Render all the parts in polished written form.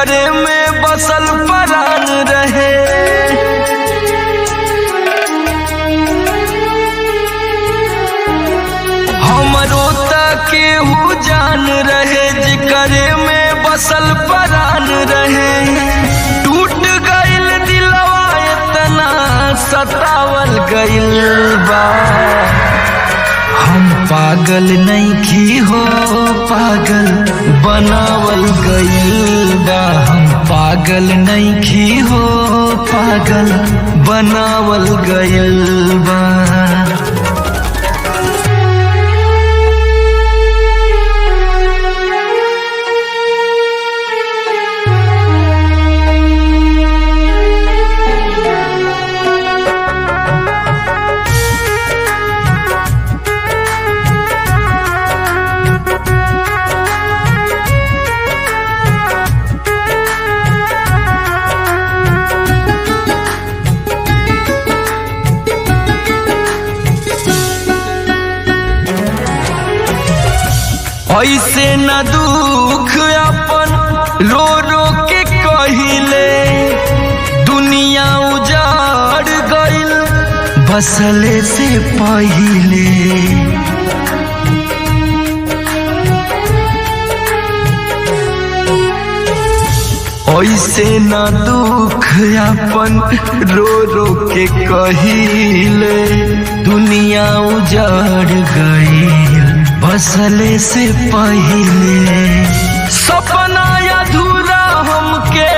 करे में बसल परान रहे। हमरो केहू जान रहे जिकरे में बसल परान रहे। टूट गइल दिलवा इतना सतावल गइल बा। हम पागल नइखी हो पागल बनावल गइल बा। हम पागल नइखी हो पागल बनावल गइल बा। ऐसे न दुख अपन रो रो के कहिले। दुनिया उजाड़ गइल बसले से पहिले। ऐसे न दुख अपन रो रो के कहिले। दुनिया उजाड़ गइल बसले से पहिले। सपना अधूरा हमके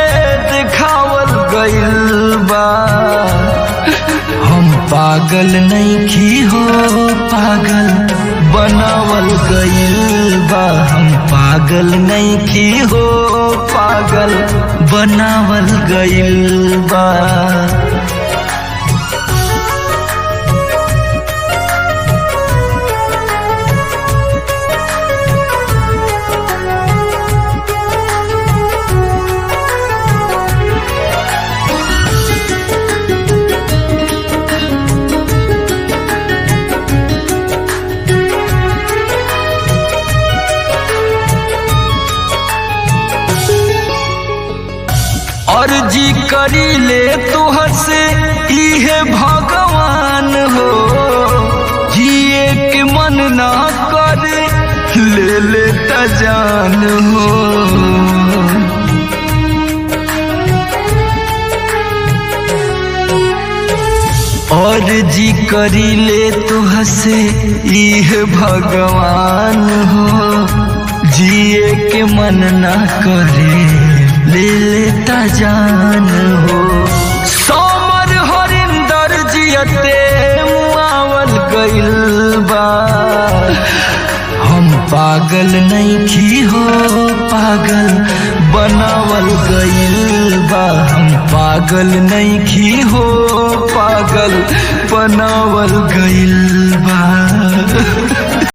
दिखावल गइल बा। हम पागल नइखी हो पागल बनावल गइल बा। हम पागल नइखी हो पागल बनावल गइल बा। अर्जी करीले तोहर से इहे भगवान हो। जिए के मन ना करे ले ले त जान हो। अर्जी करीले तोहर से इहे भगवान हो। जिए के मन ना करे ले लेता जान हो। सोमर हरिंदर जियते मुआवल गइल बा। हम पागल नइखी हो पागल बनावल गइल बा। हम पागल नइखी हो पागल बनावल गइल बा।